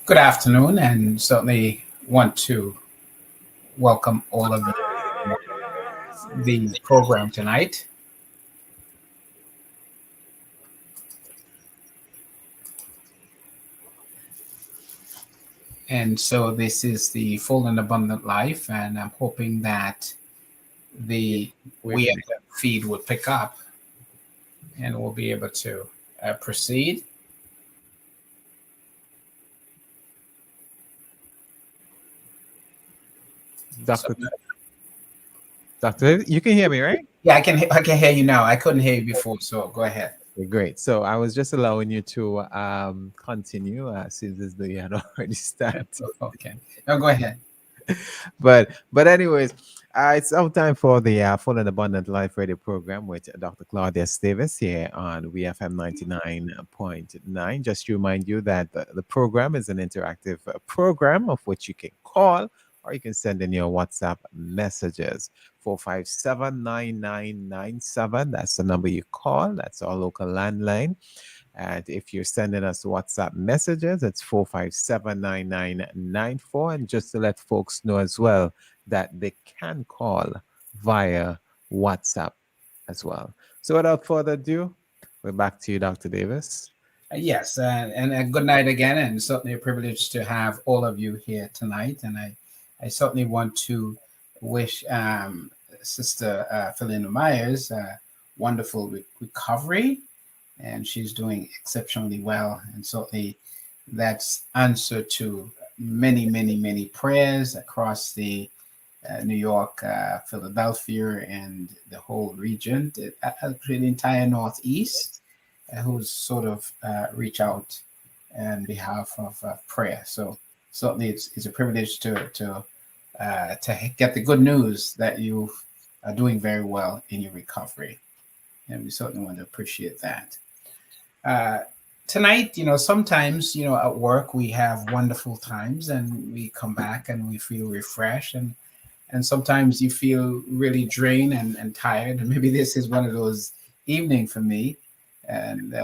Good afternoon, and certainly want to welcome all of you to the program tonight. And so, this is the Full and Abundant Life, and I'm hoping that the Wait a minute. feed will pick up and we'll be able to proceed. So, Doctor, you can hear me, right? yeah, I can hear you now. I couldn't hear you before, so go ahead. Okay, great. So I was just allowing you to continue since this day had already started. Okay, now go ahead. But anyways, it's now time for the Full and Abundant Life Radio program with Dr. Claudia Davis here on WFM 99.9. Just to remind you that the program is an interactive program of which you can call or you can send in your WhatsApp messages. 457-9997. That's the number you call. That's our local landline. And if you're sending us WhatsApp messages, it's 457-9994. And just to let folks know as well that they can call via WhatsApp as well. So without further ado, we're back to you, Dr. Davis. Yes, and a good night again, and certainly a privilege to have all of you here tonight. And I certainly want to wish Sister Philina Myers a wonderful recovery, and she's doing exceptionally well. And certainly that's answer to many, many, many prayers across the New York, Philadelphia, and the whole region, actually the entire Northeast, who's sort of reach out on behalf of prayer. So certainly it's a privilege to get the good news that you are doing very well in your recovery, and we certainly want to appreciate that. Uh, Tonight, sometimes, at work we have wonderful times, and we come back and we feel refreshed, and sometimes you feel really drained and tired, and maybe this is one of those evening for me, and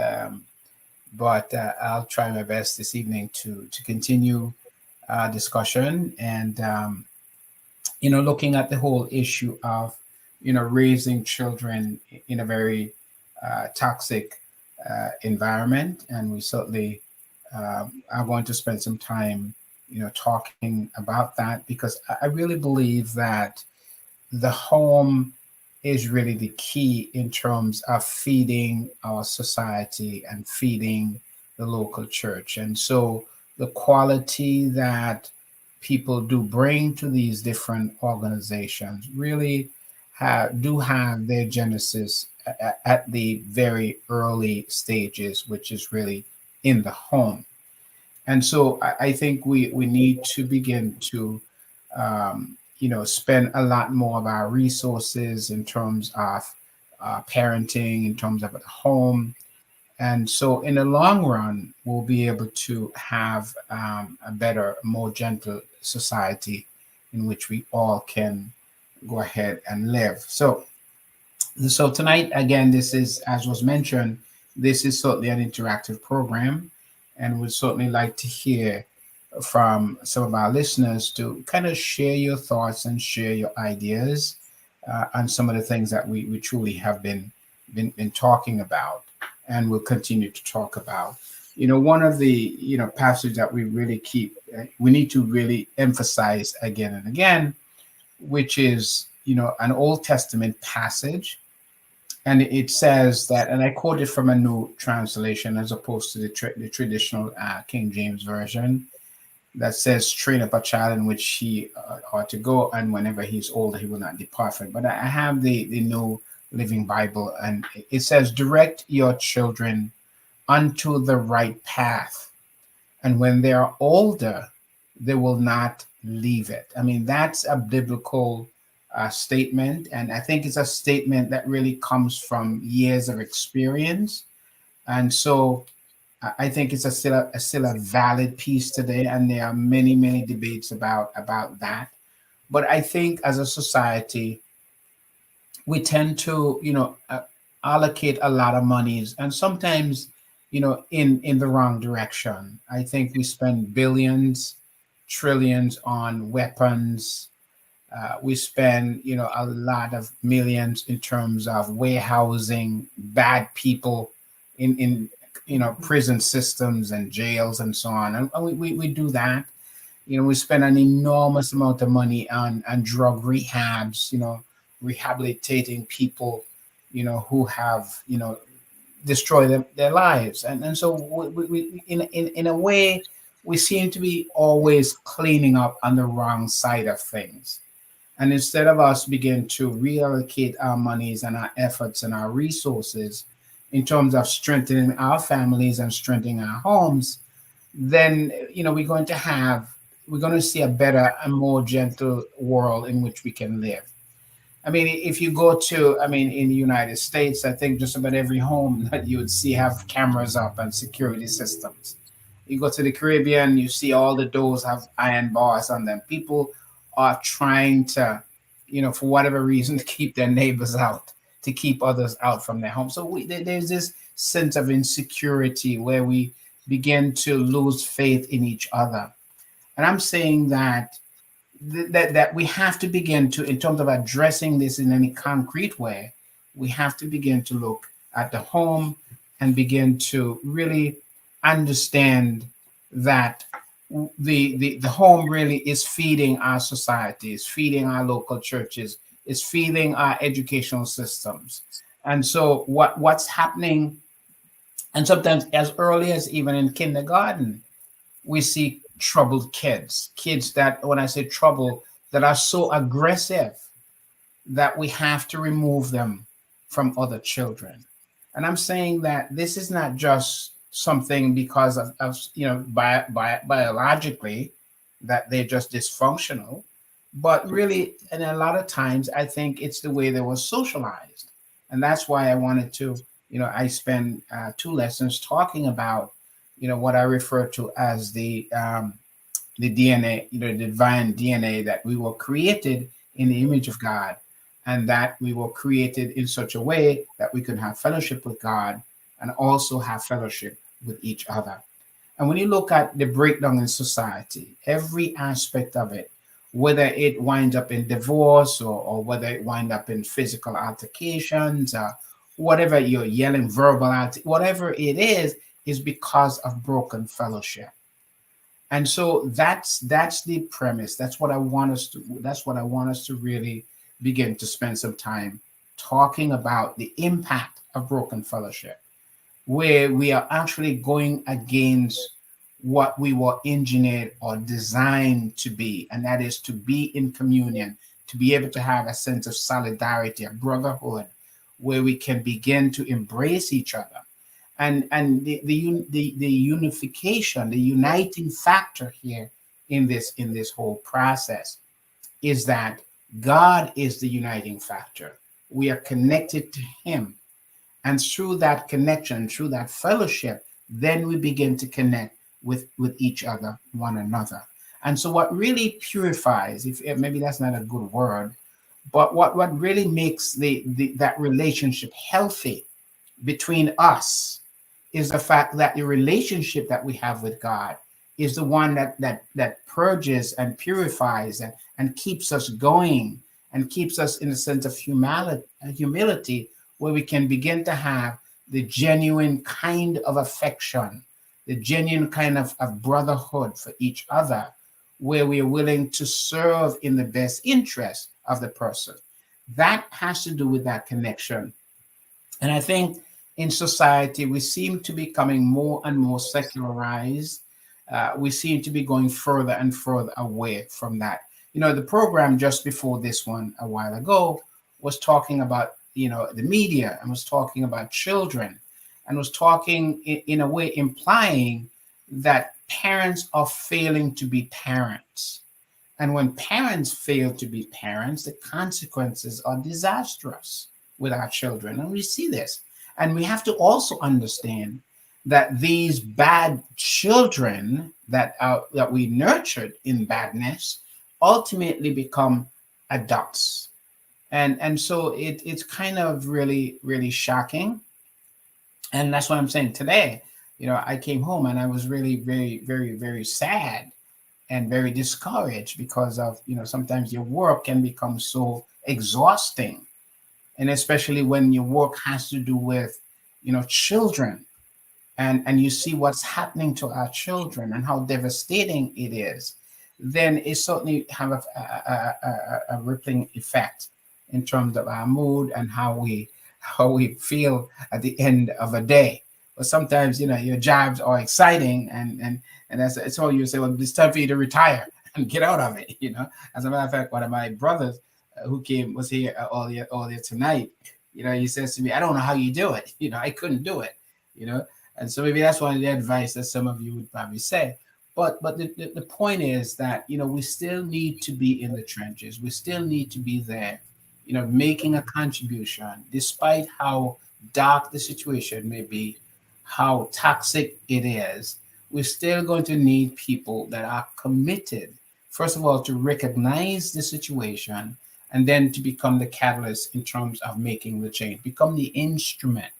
but I'll try my best this evening to continue discussion and looking at the whole issue of raising children in a very toxic environment, and we certainly are going to spend some time talking about that, because I really believe that the home is really the key in terms of feeding our society and feeding the local church. And so the quality that people do bring to these different organizations really do have their genesis at the very early stages, which is really in the home. And so I think we need to begin to spend a lot more of our resources in terms of parenting, in terms of at home. And so in the long run, we'll be able to have a better, more gentle society in which we all can go ahead and live. So tonight, again, this is, as was mentioned, this is certainly an interactive program, and we'd certainly like to hear from some of our listeners to kind of share your thoughts and share your ideas on some of the things that we truly have been talking about, and we'll continue to talk about. One of the passages that we really we need to really emphasize again and again, which is an Old Testament passage, and it says that, and I quote it from a new translation as opposed to the traditional King James version, that says, "Train up a child in which he ought to go, and whenever he's older, he will not depart from it." But I have the New Living Bible, and it says, "Direct your children unto the right path, and when they are older, they will not leave it." I mean, that's a biblical statement, and I think it's a statement that really comes from years of experience. And so I think it's still a valid piece today, and there are many, many debates about that. But I think as a society, we tend to allocate a lot of monies, and sometimes in the wrong direction. I think we spend billions, trillions on weapons. We spend, a lot of millions in terms of warehousing bad people in prison systems and jails and so on. And we do that. We spend an enormous amount of money on drug rehabs, rehabilitating people, who have, destroyed their lives. And so in a way, we seem to be always cleaning up on the wrong side of things. And instead of us begin to reallocate our monies and our efforts and our resources in terms of strengthening our families and strengthening our homes, then we're going to see a better and more gentle world in which we can live. I mean, if you go to, in the United States, I think just about every home that you would see have cameras up and security systems. You go to the Caribbean, you see all the doors have iron bars on them. People are trying to, for whatever reason, to keep their neighbors out, to keep others out from their home. So there's this sense of insecurity where we begin to lose faith in each other. And I'm saying that we have to begin to, in terms of addressing this in any concrete way, we have to begin to look at the home and begin to really understand that the home really is feeding our society, is feeding our local churches, is feeding our educational systems. And so what's happening, and sometimes as early as even in kindergarten, we see troubled kids that, when I say trouble, that are so aggressive that we have to remove them from other children. And I'm saying that this is not just something because of biologically that they're just dysfunctional, but really, and a lot of times I think it's the way they were socialized. And that's why I wanted to, I spend 2 lessons talking about, what I refer to as the DNA, the divine DNA, that we were created in the image of God, and that we were created in such a way that we could have fellowship with God and also have fellowship with each other. And when you look at the breakdown in society, every aspect of it, whether it winds up in divorce or whether it winds up in physical altercations, whatever you're yelling, whatever it is because of broken fellowship. And so that's the premise. That's what I want us to really begin to spend some time talking about, the impact of broken fellowship, where we are actually going against what we were engineered or designed to be, and that is to be in communion, to be able to have a sense of solidarity, a brotherhood, where we can begin to embrace each other. And the unification, the uniting factor here in this whole process is that God is the uniting factor. We are connected to Him. And through that connection, through that fellowship, then we begin to connect with each other, one another. And so what really purifies, if maybe that's not a good word, but what really makes that relationship healthy between us is the fact that the relationship that we have with God is the one that purges and purifies and keeps us going and keeps us in a sense of humility, where we can begin to have the genuine kind of affection, the genuine kind of brotherhood for each other, where we are willing to serve in the best interest of the person. That has to do with that connection. And I think in society, we seem to be becoming more and more secularized. We seem to be going further and further away from that. The program just before this one a while ago was talking about, the media, and was talking about children, and was talking in a way implying that parents are failing to be parents. And when parents fail to be parents, the consequences are disastrous with our children. And we see this. And we have to also understand that these bad children that we nurtured in badness ultimately become adults. And so it's kind of really, really shocking. And that's what I'm saying today. I came home and I was really very, very, very sad and very discouraged because of, sometimes your work can become so exhausting. And especially when your work has to do with, children, and you see what's happening to our children and how devastating it is, then it certainly have a rippling effect in terms of our mood and how we feel at the end of a day. But sometimes your jobs are exciting, and that's it's all you say. Well, it's time for you to retire and get out of it. As a matter of fact, one of my brothers who was here earlier tonight. He says to me, "I don't know how you do it. I couldn't do it." You know, and so maybe that's one of the advice that some of you would probably say. But the point is that we still need to be in the trenches. We still need to be there, making a contribution, despite how dark the situation may be, how toxic it is. We're still going to need people that are committed, first of all, to recognize the situation and then to become the catalyst in terms of making the change, become the instrument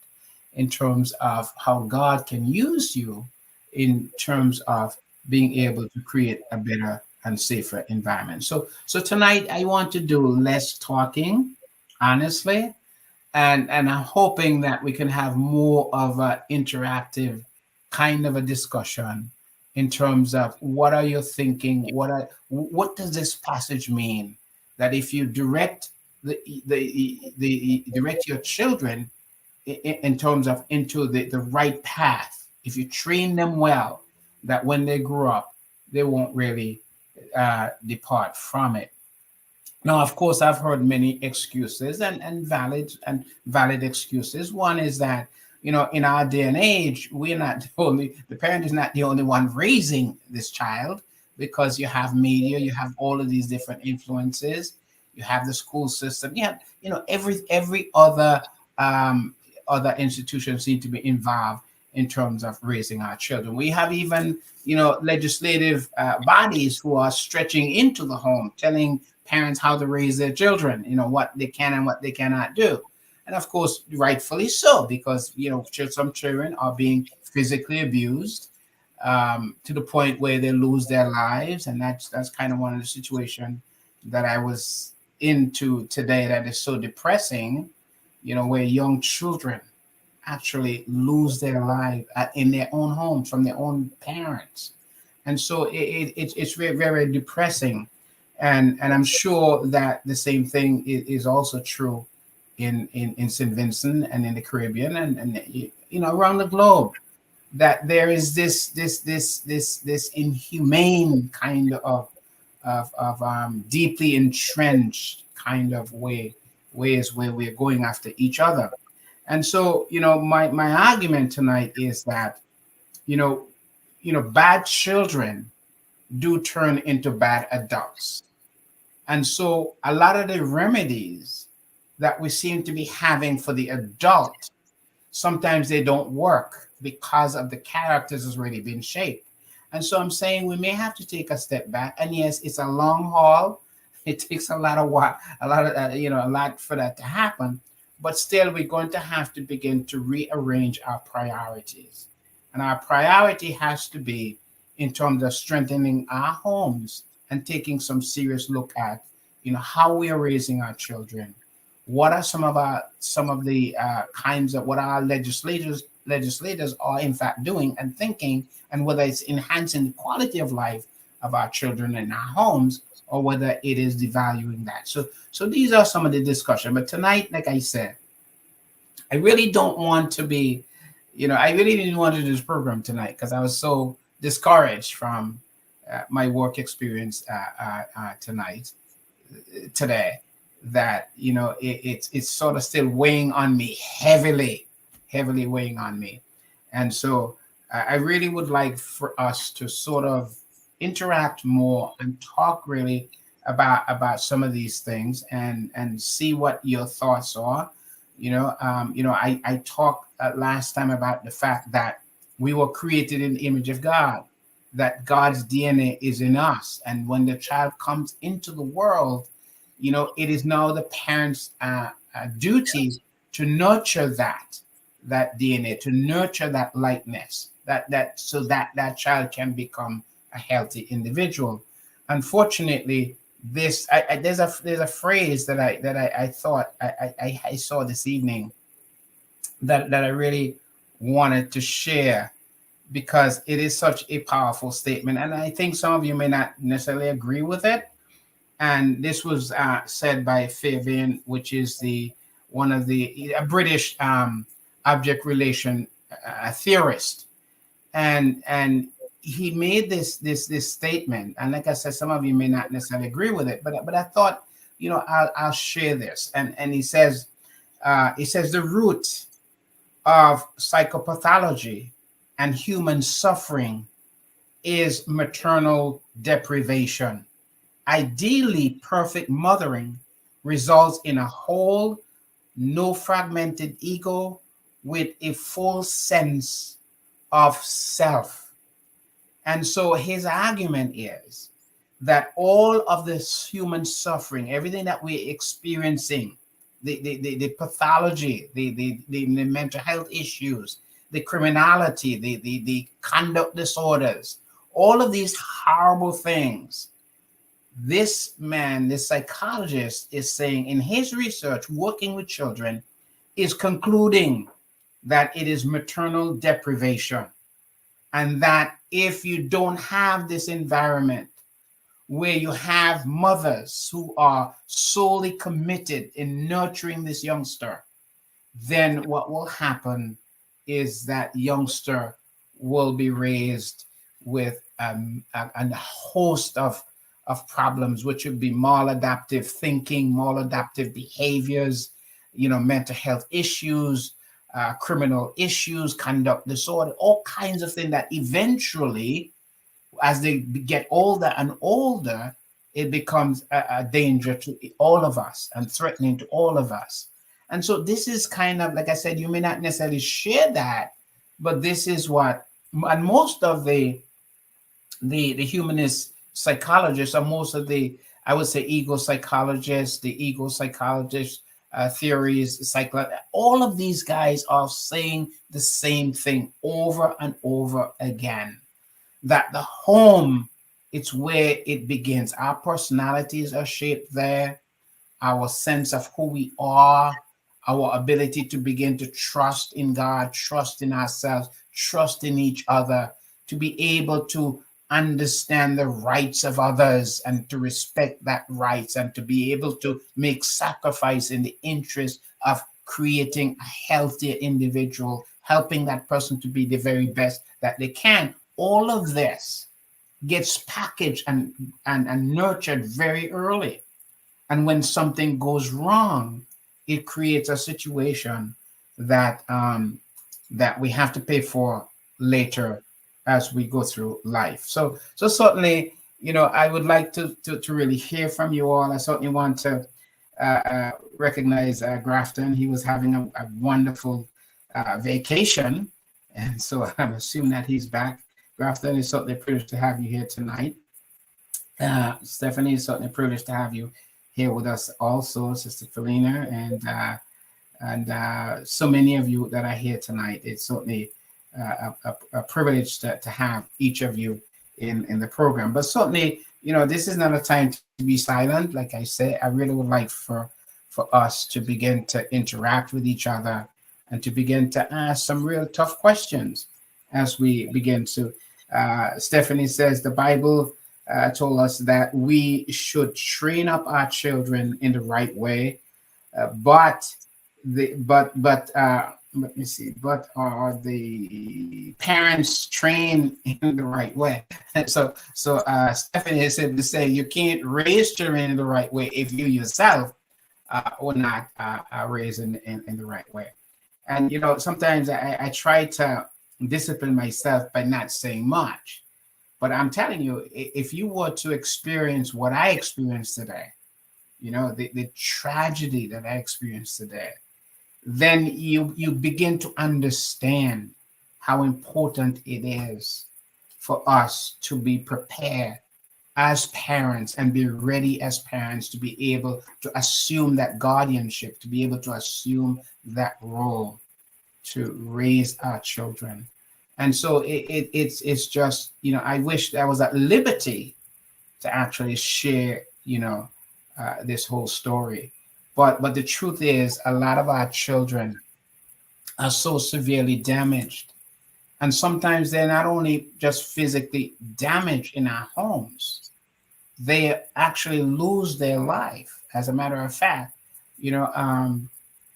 in terms of how God can use you in terms of being able to create a better and safer environment. So tonight I want to do less talking, honestly, and I'm hoping that we can have more of an interactive kind of a discussion in terms of what are you thinking, what does this passage mean, that if you direct the direct your children in terms of into the right path, if you train them well, that when they grow up they won't really depart from it. Now, of course, I've heard many excuses and valid excuses. One is that, in our day and age, the parent is not the only one raising this child, because you have media, you have all of these different influences, you have the school system, you have, every other institution seem to be involved in terms of raising our children. We have even, legislative bodies who are stretching into the home, telling parents how to raise their children, what they can and what they cannot do. And of course, rightfully so, because, some children are being physically abused to the point where they lose their lives. And that's kind of one of the situations that I was into today that is so depressing, where young children actually lose their life in their own homes from their own parents. And so it's very, very depressing. And I'm sure that the same thing is also true in St. Vincent and in the Caribbean and around the globe, that there is this inhumane kind of deeply entrenched kind of ways where we're going after each other. And so, my argument tonight is that, bad children do turn into bad adults. And so a lot of the remedies that we seem to be having for the adult, sometimes they don't work because of the characters has already been shaped. And so I'm saying we may have to take a step back. And yes, it's a long haul. It takes a lot a lot for that to happen. But still, we're going to have to begin to rearrange our priorities. And our priority has to be in terms of strengthening our homes and taking some serious look at, how we are raising our children. What are some of the kinds of what our legislators are in fact doing and thinking, and whether it's enhancing the quality of life of our children in our homes, or whether it is devaluing that. So these are some of the discussion. But tonight, like I said, I really don't want to be, I really didn't want to do this program tonight because I was so discouraged from my work experience today, that it's sort of still weighing on me heavily weighing on me. And so I really would like for us to sort of interact more and talk really about some of these things and see what your thoughts are. I talked last time about the fact that we were created in the image of God, that God's DNA is in us. And when the child comes into the world, it is now the parents' duty to nurture that DNA, to nurture that likeness, that child can become a healthy individual. Unfortunately, there's a phrase that I thought I saw this evening that I really wanted to share because it is such a powerful statement, and I think some of you may not necessarily agree with it. And this was said by Fabian, which is the one of the a British object relation theorist, and he made this statement. And like I said, some of you may not necessarily agree with it, but I thought, I'll share this. And he says the root of psychopathology and human suffering is maternal deprivation. Ideally, perfect mothering results in a whole, no fragmented ego with a full sense of self. And so his argument is that all of this human suffering, everything that we're experiencing, the pathology, the mental health issues, the criminality, the conduct disorders, all of these horrible things, this man, this psychologist, is saying in his research, working with children, is concluding that it is maternal deprivation. And that if you don't have this environment where you have mothers who are solely committed in nurturing this youngster, then what will happen is that youngster will be raised with a host of problems, which would be maladaptive thinking, maladaptive behaviors, mental health issues, criminal issues, conduct disorder, all kinds of things that eventually, as they get older and older, it becomes a danger to all of us and threatening to all of us. And so this is kind of, like I said, you may not necessarily share that, but this is what, and most of the humanist psychologists, or most of the, I would say, ego psychologists, theories, all of these guys are saying the same thing over and over again, that the home, it's where it begins. Our personalities are shaped there, our sense of who we are, our ability to begin to trust in God, trust in ourselves, trust in each other, to be able to understand the rights of others and to respect that rights, and to be able to make sacrifice in the interest of creating a healthier individual, helping that person to be the very best that they can. All of this gets packaged and nurtured very early. And when something goes wrong, it creates a situation that that we have to pay for later as we go through life. So certainly, I would like to really hear from you all. I certainly want to recognize Grafton. He was having a wonderful vacation, and so I'm assuming that he's back. Grafton, it's certainly a privilege to have you here tonight. Stephanie, it's certainly a privilege to have you here with us also, Sister Felina, and so many of you that are here tonight. It's certainly a privilege to have each of you in the program. But certainly, this is not a time to be silent. Like I said, I really would like for us to begin to interact with each other and to begin to ask some real tough questions as we begin to. Stephanie says the Bible told us that we should train up our children in the right way, but let me see, but are the parents trained in the right way? So Stephanie said to say you can't raise children in the right way if you yourself or not raised in the right way. And sometimes I try to discipline myself by not saying much, but I'm telling you, if you were to experience what I experienced today, the tragedy that I experienced today, then you begin to understand how important it is for us to be prepared as parents and be ready as parents to be able to assume that guardianship, to be able to assume that role to raise our children. And so it's just, I wish I was at liberty to actually share, this whole story. But the truth is, a lot of our children are so severely damaged. And sometimes they're not only just physically damaged in our homes, they actually lose their life. As a matter of fact,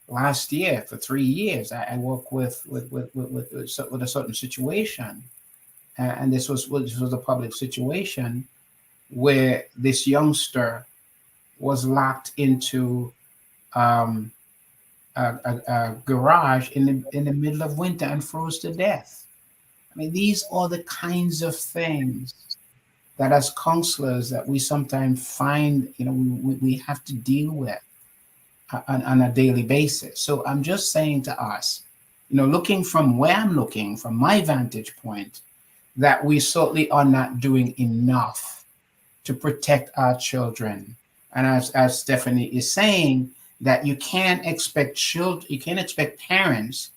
last year for 3 years, I worked with a certain situation, and this was a public situation where this youngster was locked into um, a garage in the middle of winter and froze to death. I mean, these are the kinds of things that as counselors that we sometimes find, we have to deal with on a daily basis. So I'm just saying to us, looking from where I'm looking, from my vantage point, that we certainly are not doing enough to protect our children. And as Stephanie is saying, that you can't expect parents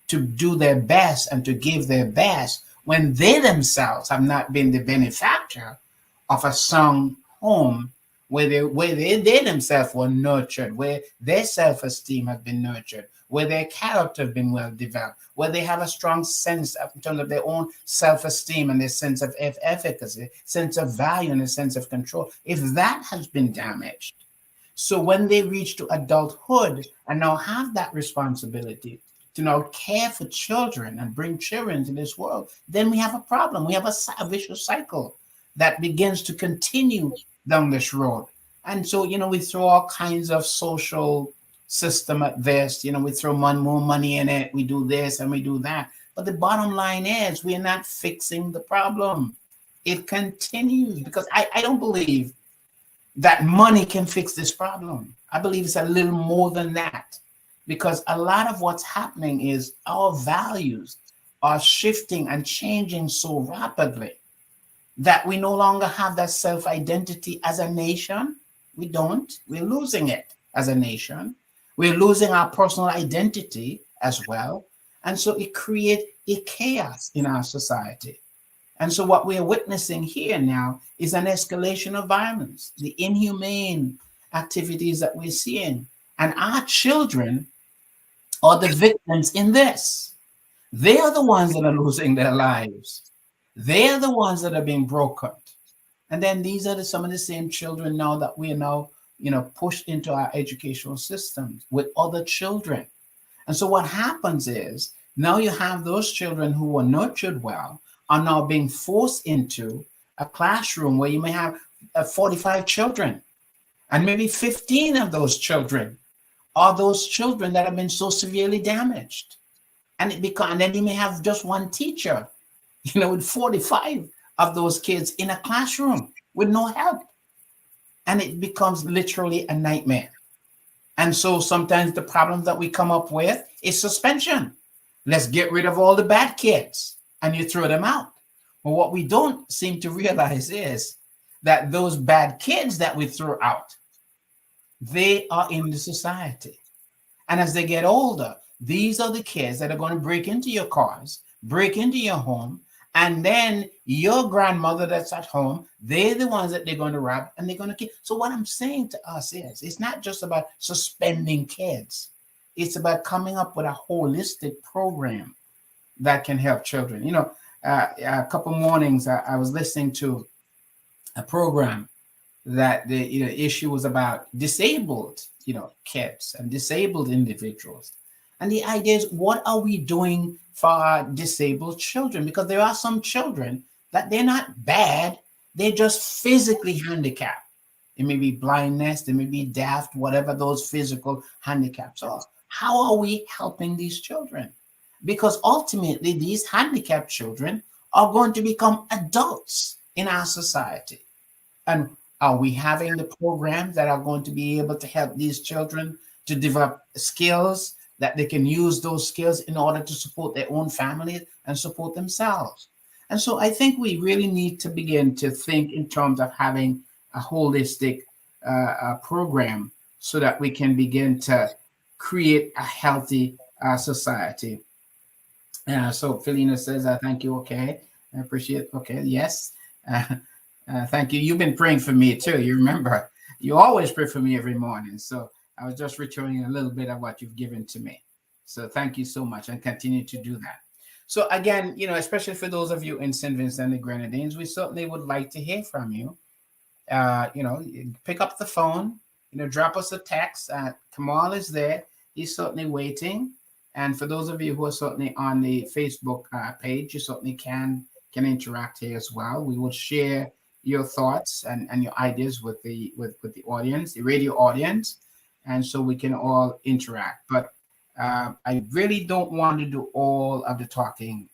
to do their best and to give their best when they themselves have not been the benefactor of a strong home where they themselves were nurtured, where their self-esteem has been nurtured, where their character has been well developed, where they have a strong sense in terms of their own self-esteem and their sense of efficacy, sense of value, and a sense of control. If that has been damaged, so when they reach to adulthood and now have that responsibility to now care for children and bring children into this world, then we have a problem. We have a vicious cycle that begins to continue down this road. And so, we throw all kinds of social system at this, we throw more money in it, we do this and we do that. But the bottom line is we're not fixing the problem. It continues because I don't believe that money can fix this problem. I believe it's a little more than that because a lot of what's happening is our values are shifting and changing so rapidly that we no longer have that self-identity as a nation. We don't. We're losing it as a nation. We're losing our personal identity as well. And so it creates a chaos in our society. And so what we're witnessing here now is an escalation of violence, the inhumane activities that we're seeing. And our children are the victims in this. They are the ones that are losing their lives. They are the ones that are being broken. And then these are some of the same children now that we are now, pushed into our educational systems with other children. And so what happens is now you have those children who were nurtured well are now being forced into a classroom where you may have 45 children. And maybe 15 of those children are those children that have been so severely damaged. And then you may have just one teacher, with 45 of those kids in a classroom with no help. And it becomes literally a nightmare. And so sometimes the problem that we come up with is suspension. Let's get rid of all the bad kids and you throw them out. Well, what we don't seem to realize is that those bad kids that we throw out, they are in the society. And as they get older, these are the kids that are going to break into your cars, break into your home, and then your grandmother that's at home, they're the ones that they're going to rob and they're going to kill. So what I'm saying to us is, it's not just about suspending kids. It's about coming up with a holistic program that can help children. A couple mornings I was listening to a program that the issue was about disabled, kids and disabled individuals. And the idea is, what are we doing for our disabled children? Because there are some children that they're not bad, they're just physically handicapped. It may be blindness, they may be deaf, whatever those physical handicaps are. How are we helping these children? Because ultimately, these handicapped children are going to become adults in our society. And are we having the programs that are going to be able to help these children to develop skills that they can use those skills in order to support their own families and support themselves? And so I think we really need to begin to think in terms of having a holistic program so that we can begin to create a healthy society. So Felina says, thank you. Okay. I appreciate. Okay. Yes. Uh, thank you. You've been praying for me too. You remember, you always pray for me every morning. So I was just returning a little bit of what you've given to me. So thank you so much, and continue to do that. So again, especially for those of you in St. Vincent and the Grenadines, we certainly would like to hear from you. Pick up the phone, drop us a text. Kamal is there. He's certainly waiting. And for those of you who are certainly on the Facebook page, you certainly can interact here as well. We will share your thoughts and your ideas with the audience, the radio audience, and so we can all interact. But I really don't want to do all of the talking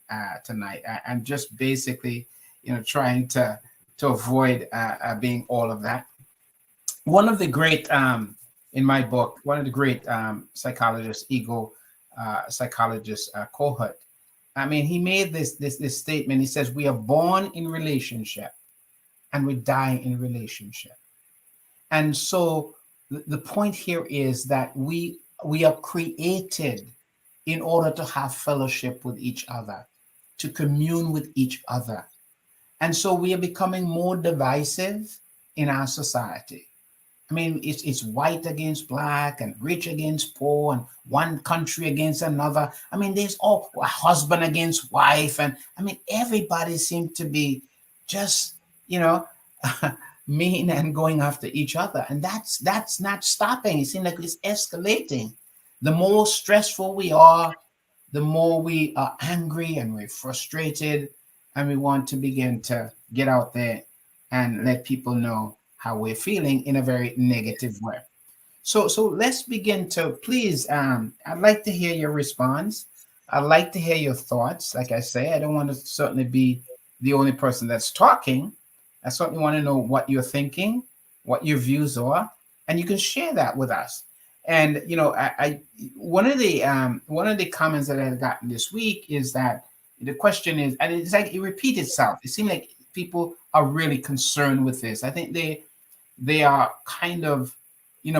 tonight. I'm just basically, trying to avoid being all of that. One of the great, in my book, one of the great psychologists, ego psychologist Kohut, I mean, he made this statement. He says, "We are born in relationship, and we die in relationship." And so the point here is that we are created in order to have fellowship with each other, to commune with each other. And so we are becoming more divisive in our society. I mean, it's white against black and rich against poor and one country against another. I mean, there's all husband against wife. And I mean, everybody seems to be just, mean and going after each other. And that's not stopping. It seems like it's escalating. The more stressful we are, the more we are angry and we're frustrated, and we want to begin to get out there and let people know how we're feeling in a very negative way. So let's begin to please. I'd like to hear your response. I'd like to hear your thoughts. Like I say, I don't want to certainly be the only person that's talking. I certainly want to know what you're thinking, what your views are, and you can share that with us. And I one of the comments that I've gotten this week is that the question is, and it's like it repeats itself. It seems like people are really concerned with this. I think they are kind of,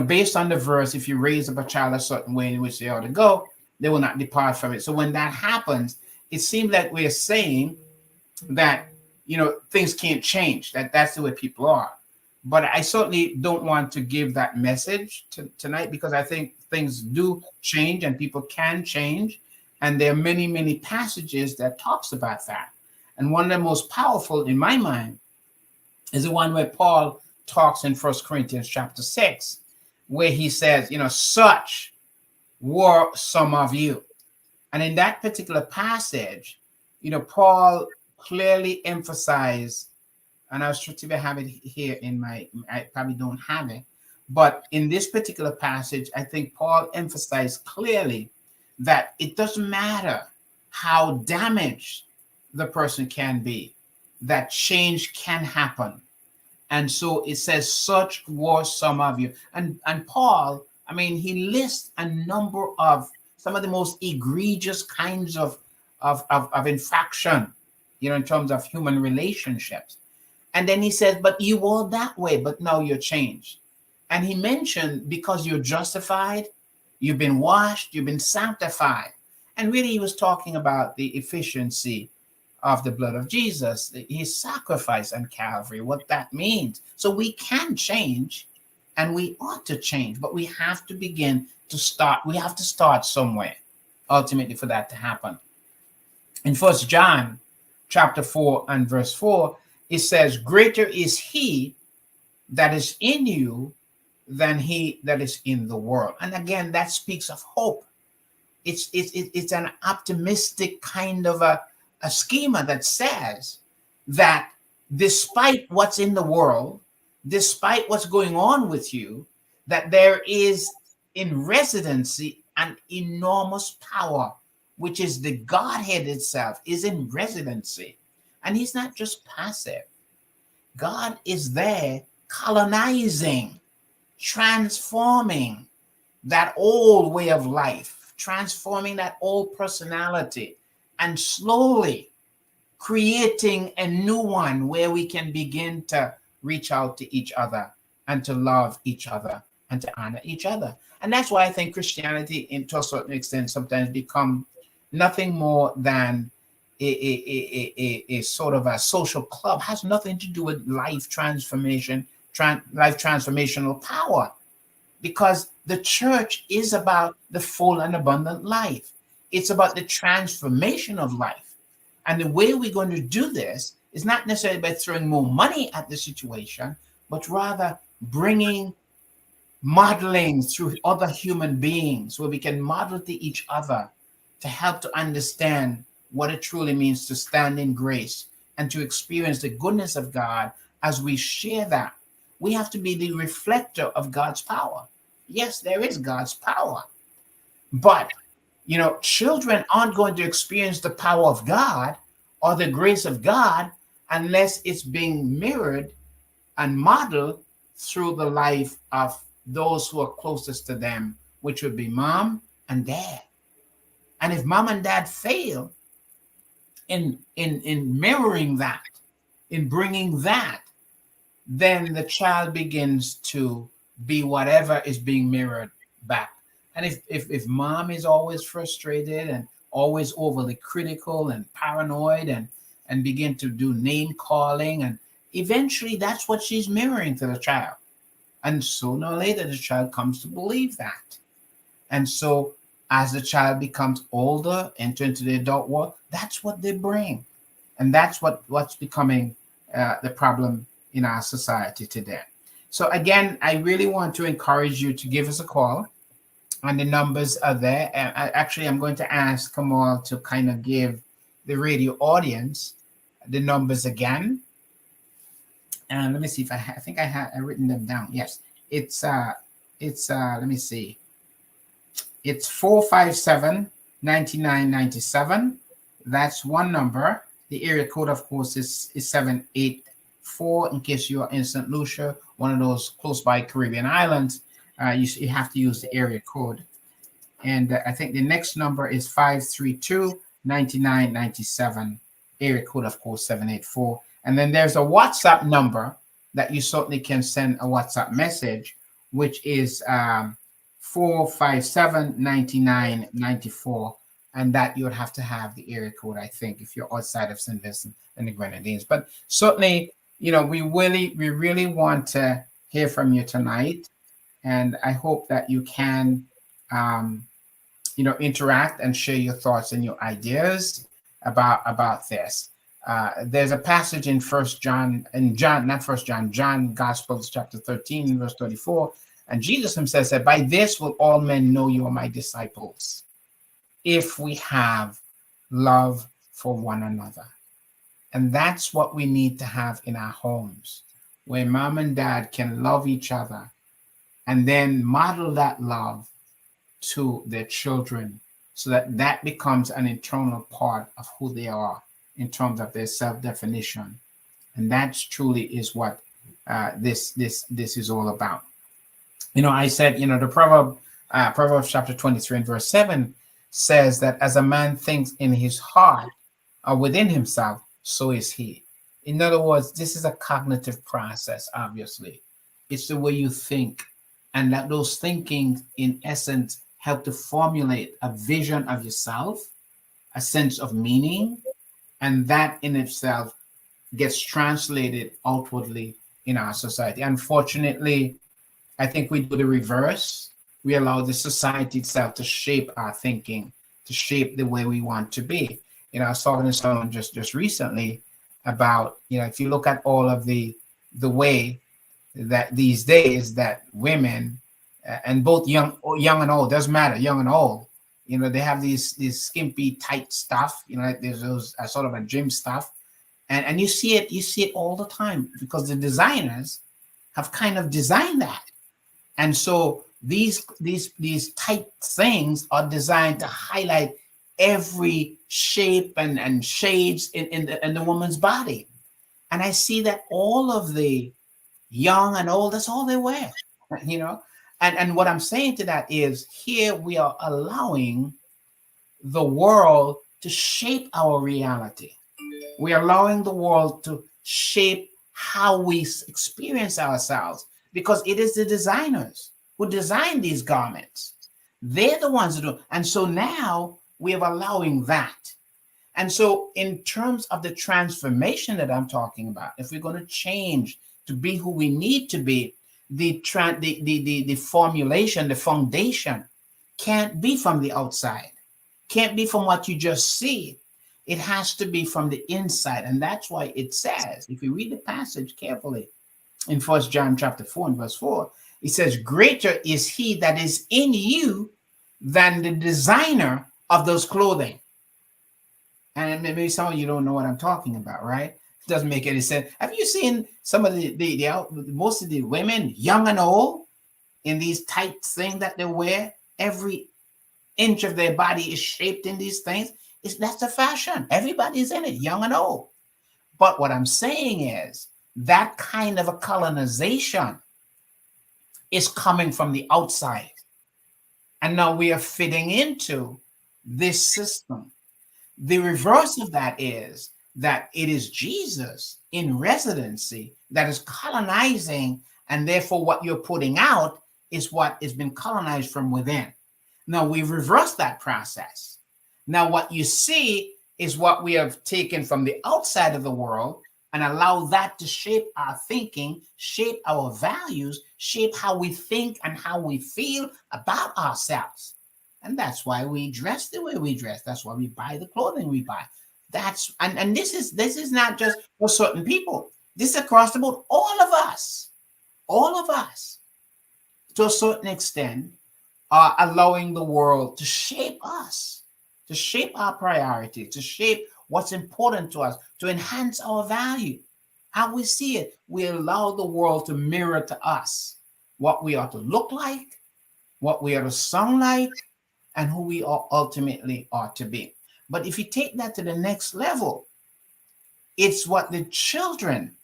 based on the verse, if you raise up a child a certain way in which they ought to go, they will not depart from it. So when that happens, it seems like we're saying that, things can't change, that's the way people are. But I certainly don't want to give that message tonight, because I think things do change and people can change. And there are many, many passages that talks about that. And one of the most powerful in my mind is the one where Paul talks in 1 Corinthians chapter 6, where he says, such were some of you. And in that particular passage, Paul clearly emphasized, and I was trying to have it here I probably don't have it, but in this particular passage, I think Paul emphasized clearly that it doesn't matter how damaged the person can be, that change can happen. And so it says, such were some of you. And Paul, I mean, he lists a number of some of the most egregious kinds of infraction, in terms of human relationships. And then he says, but you were that way, but now you're changed. And he mentioned, because you're justified, you've been washed, you've been sanctified. And really, he was talking about the efficiency of the blood of Jesus, his sacrifice on Calvary, what that means. So we can change, and we ought to change, but we have to begin to start. We have to start somewhere, ultimately, for that to happen. In 1 John chapter 4 and verse 4, it says, greater is he that is in you than he that is in the world. And again, that speaks of hope. It's an optimistic kind of a schema that says that despite what's in the world, despite what's going on with you, that there is in residency an enormous power, which is the Godhead itself, is in residency. And he's not just passive. God is there colonizing, transforming that old way of life, transforming that old personality, and slowly creating a new one where we can begin to reach out to each other and to love each other and to honor each other. And that's why I think Christianity, to a certain extent, sometimes become nothing more than a sort of a social club, has nothing to do with life transformation, life transformational power, because the church is about the full and abundant life. It's about the transformation of life. And the way we're going to do this is not necessarily by throwing more money at the situation, but rather bringing modeling through other human beings where we can model to each other to help to understand what it truly means to stand in grace and to experience the goodness of God as we share that. We have to be the reflector of God's power. Yes, there is God's power, but children aren't going to experience the power of God or the grace of God unless it's being mirrored and modeled through the life of those who are closest to them, which would be mom and dad. And if mom and dad fail in mirroring that, in bringing that, then the child begins to be whatever is being mirrored back. And if mom is always frustrated and always overly critical and paranoid and begin to do name calling, and eventually that's what she's mirroring to the child. And sooner or later, the child comes to believe that. And so as the child becomes older, enter into the adult world, that's what they bring. And that's what's becoming the problem in our society today. So again, I really want to encourage you to give us a call. And the numbers are there. Actually, I'm going to ask Kamal to kind of give the radio audience the numbers again. And let me see if I think I have written them down. Yes, it's let me see. It's 457-9997. That's one number. The area code, of course, is 784. In case you are in St. Lucia, one of those close by Caribbean islands, you have to use the area code. And I think the next number is 532-9997. Area code, of course, 784. And then there's a WhatsApp number that you certainly can send a WhatsApp message, which is 457-9994. And that you would have to have the area code, I think, if you're outside of St. Vincent and the Grenadines. But certainly, we really want to hear from you tonight. And I hope that you can, interact and share your thoughts and your ideas about this. There's a passage in John Gospels, chapter 13, verse 34. And Jesus himself said, "By this will all men know you are my disciples, if we have love for one another." And that's what we need to have in our homes, where mom and dad can love each other and then model that love to their children, so that becomes an internal part of who they are in terms of their self-definition. And that truly is what this is all about. I said, the Proverbs chapter 23 and verse 7 says that as a man thinks in his heart or within himself, so is he. In other words, this is a cognitive process, obviously. It's the way you think. And that those thinking, in essence, help to formulate a vision of yourself, a sense of meaning, and that in itself gets translated outwardly in our society. Unfortunately, I think we do the reverse. We allow the society itself to shape our thinking, to shape the way we want to be. I was talking to someone just recently about, if you look at all of the way that these days that women, and both young and old, doesn't matter, young and old, they have these skimpy tight stuff, like there's those sort of a gym stuff, and you see it all the time because the designers have kind of designed that. And so these tight things are designed to highlight every shape and shades in the woman's body. And I see that all of the young and old, that's all they wear, And what I'm saying to that is, here we are allowing the world to shape our reality. We are allowing the world to shape how we experience ourselves, because it is the designers who design these garments. They're the ones who do. And so now We are allowing that. And so, in terms of the transformation that I'm talking about, if we're going to change to be who we need to be, the formulation, the foundation can't be from the outside, can't be from what you just see. It has to be from the inside. And that's why it says, if you read the passage carefully in First John chapter 4 and verse 4, it says, greater is he that is in you than the designer of those clothing. And maybe some of you don't know what I'm talking about, right? It doesn't make any sense. Have you seen some of most of the women, young and old, in these tight things that they wear? Every inch of their body is shaped in these things. That's the fashion. Everybody's in it, young and old. But what I'm saying is that kind of a colonization is coming from the outside. And now we are fitting into this system. The reverse of that is that it is Jesus in residency that is colonizing, and therefore what you're putting out is what has been colonized from within. Now we've reversed that process. Now what you see is what we have taken from the outside of the world and allow that to shape our thinking, shape our values, shape how we think and how we feel about ourselves. And that's why we dress the way we dress. That's why we buy the clothing we buy. That's and this is not just for certain people. This is across the board. All of us, to a certain extent, are allowing the world to shape us, to shape our priorities, to shape what's important to us, to enhance our value, how we see it. We allow the world to mirror to us what we ought to look like, what we ought to sound like, and who we are ultimately ought to be. But if you take that to the next level, it's what the children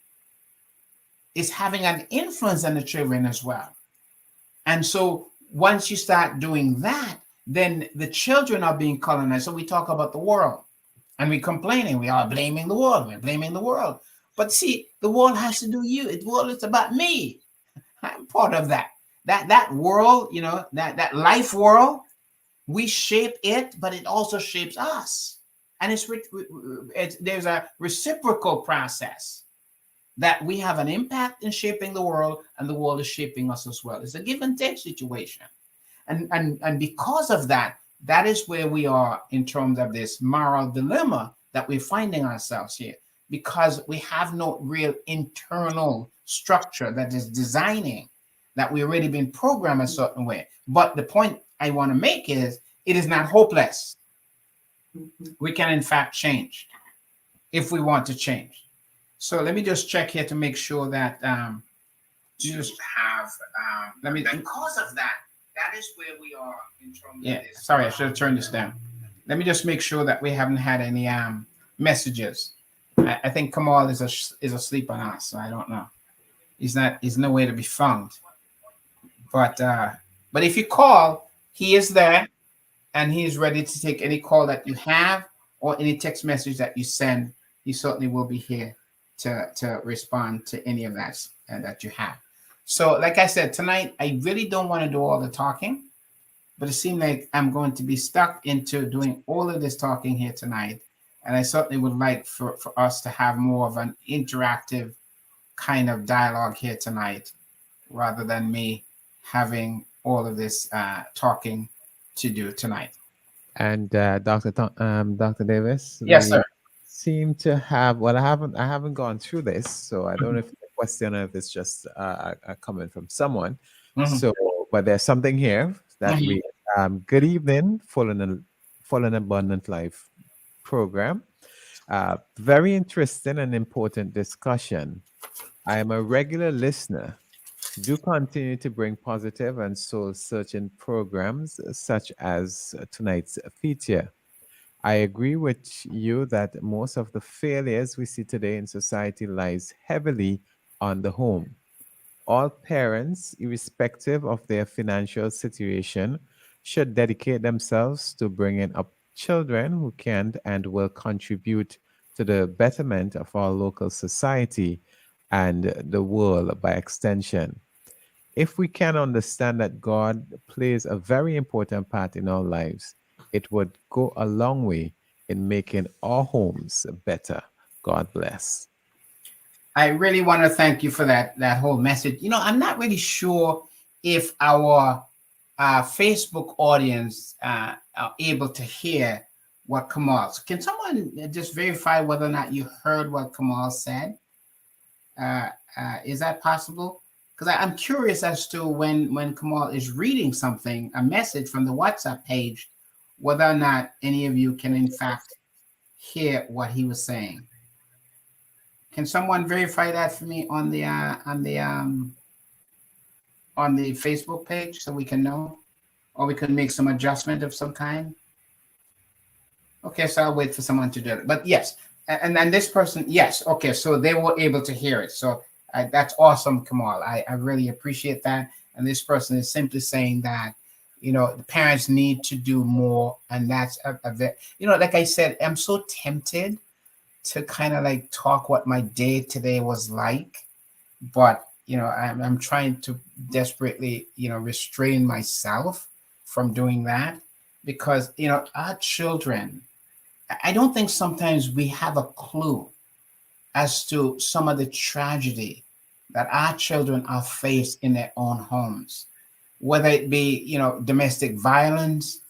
is having an influence on the children as well. And so once you start doing that, then the children are being colonized. So we talk about the world and we're complaining. We are blaming the world. We're blaming the world. But see, the world has to do you. The world is about me. I'm part of that. That world, that life world, we shape it, but it also shapes us. And there's a reciprocal process that we have an impact in shaping the world, and the world is shaping us as well. It's a give and take situation. And because of that, that is where we are in terms of this moral dilemma that we're finding ourselves here, because we have no real internal structure that is designing, that we've already been programmed a certain way. But the point I want to make is it is not hopeless. We can in fact change if we want to change. So let me just check here to make sure that because of that, that is where we are in terms of this. Sorry, I should have turned this down. Let me just make sure that we haven't had any messages. I think Kamal is asleep on us, so I don't know. He's nowhere to be found. But if you call, he is there, and he is ready to take any call that you have or any text message that you send. He certainly will be here to respond to any of that that you have. So, like I said, tonight, I really don't want to do all the talking, but it seems like I'm going to be stuck into doing all of this talking here tonight. And I certainly would like for us to have more of an interactive kind of dialogue here tonight, rather than me having all of this talking to do tonight. And Dr. Davis, Yes, sir. Seem to have, well, I haven't gone through this, so I don't know if the question or if it's just a comment from someone. So, but there's something here that we good evening, full and abundant life program. Very interesting and important discussion. I am a regular listener. Do continue to bring positive and soul searching programs such as tonight's feature. I agree with you that most of the failures we see today in society lies heavily on the home. All parents, irrespective of their financial situation, should dedicate themselves to bringing up children who can and will contribute to the betterment of our local society and the world by extension. If we can understand that God plays a very important part in our lives, it would go a long way in making our homes better. God bless. I really want to thank you for that whole message. I'm not really sure if our Facebook audience are able to hear what Kamal. So can someone just verify whether or not you heard what Kamal said? Uh, is that possible? Because I'm curious as to when Kamal is reading something, a message from the WhatsApp page, whether or not any of you can in fact hear what he was saying. Can someone verify that for me on the Facebook page so we can know, or we could make some adjustment of some kind? Okay, so I'll wait for someone to do it. But yes, and this person, yes, okay, so they were able to hear it. So that's awesome, Kamal. I really appreciate that. And this person is simply saying that, the parents need to do more, and that's like I said, I'm so tempted to kind of like talk what my day today was like, but I'm trying to desperately restrain myself from doing that, because our children, I don't think sometimes we have a clue as to some of the tragedy that our children are faced in their own homes, whether it be domestic violence,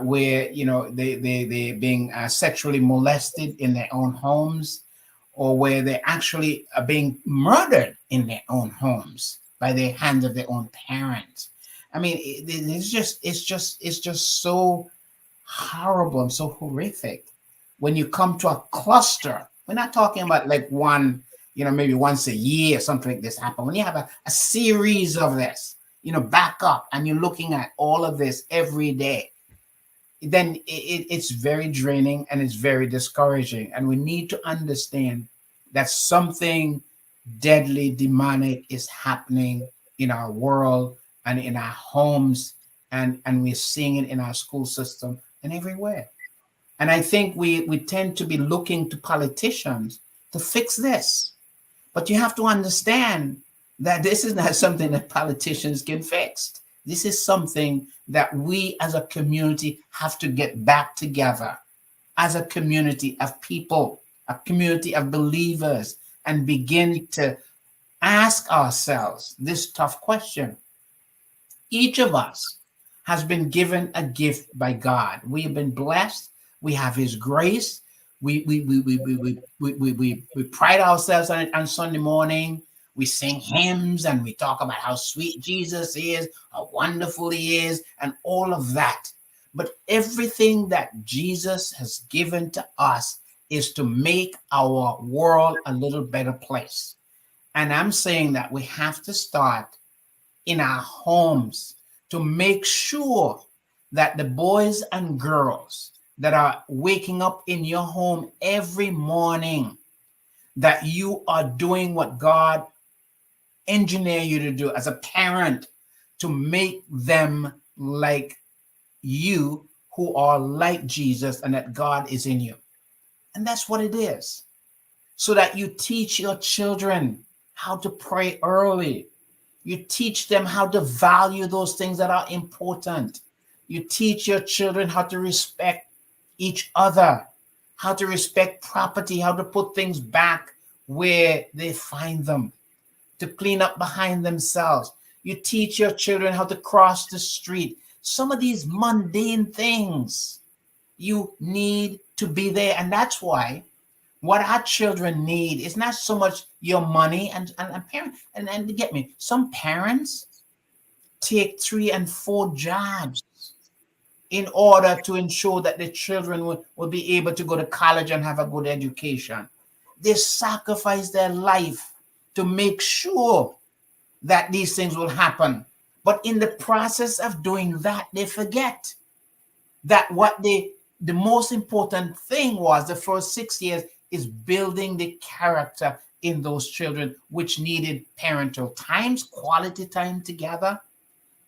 where they being sexually molested in their own homes, or where they actually are being murdered in their own homes by the hands of their own parents. I mean, it's just so horrible and so horrific when you come to a cluster. We're not talking about like one, maybe once a year something like this happen. When you have a series of this, back up, and you're looking at all of this every day, then it's very draining and it's very discouraging. And we need to understand that something deadly, demonic is happening in our world and in our homes, and we're seeing it in our school system and everywhere. And I think we tend to be looking to politicians to fix this. But you have to understand that this is not something that politicians can fix. This is something that we as a community have to get back together, as a community of people, a community of believers, and begin to ask ourselves this tough question. Each of us has been given a gift by God. We have been blessed. We have His grace. We pride ourselves on it on Sunday morning. We sing hymns and we talk about how sweet Jesus is, how wonderful He is, and all of that. But everything that Jesus has given to us is to make our world a little better place. And I'm saying that we have to start in our homes to make sure that the boys and girls that are waking up in your home every morning, that you are doing what God engineered you to do as a parent, to make them like you, who are like Jesus, and that God is in you. And that's what it is. So that you teach your children how to pray early. You teach them how to value those things that are important. You teach your children how to respect each other, how to respect property, how to put things back where they find them, to clean up behind themselves. You teach your children how to cross the street. Some of these mundane things, you need to be there. And that's why what our children need is not so much your money and parents. And get me, some parents take 3 and 4 jobs in order to ensure that the children will be able to go to college and have a good education. They sacrifice their life to make sure that these things will happen. But in the process of doing that, they forget that the most important thing was the first 6 years is building the character in those children, which needed parental times, quality time together,